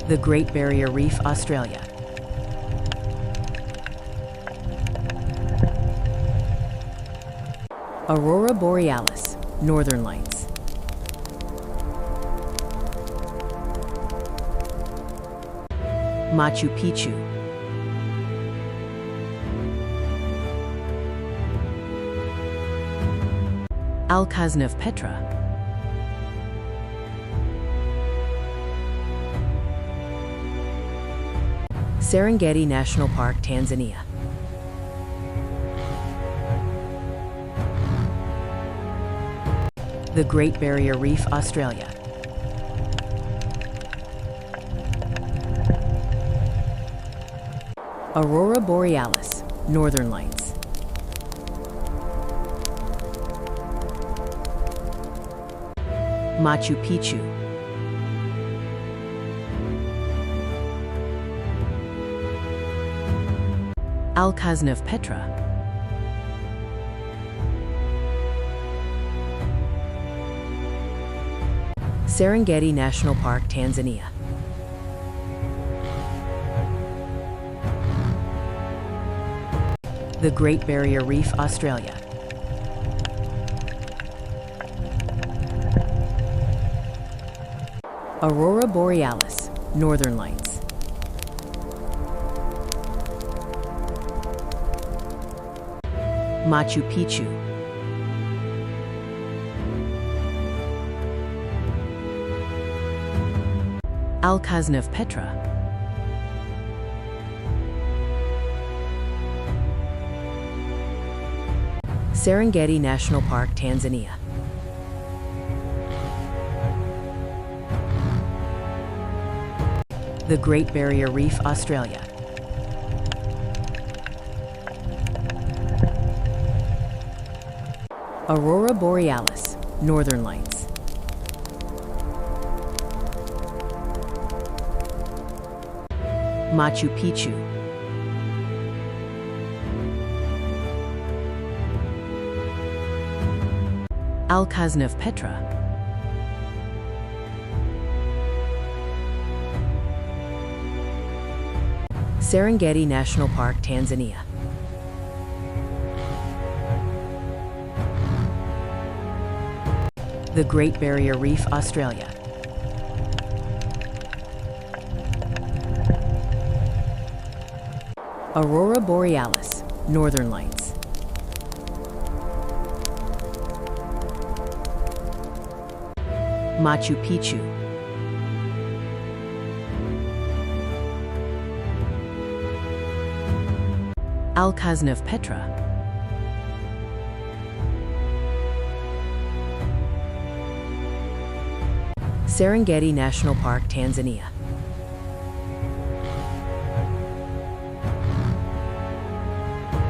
The Great Barrier Reef, Australia. Aurora Borealis, Northern Lights. Machu Picchu. Alcazn of Petra. Serengeti National Park, Tanzania. The Great Barrier Reef, Australia. Aurora Borealis, Northern Lights. Machu Picchu. Alcazn of Petra. Serengeti National Park, Tanzania. The Great Barrier Reef, Australia. Aurora Borealis, Northern Lights. Machu Picchu. Alcazn of Petra. Serengeti National Park, Tanzania. The Great Barrier Reef, Australia. Aurora Borealis, Northern Lights. Machu Picchu. Alcazn of Petra. Serengeti National Park, Tanzania. The Great Barrier Reef, Australia. Aurora Borealis, Northern Lights. Machu Picchu. Alcazn of Petra. Serengeti National Park, Tanzania.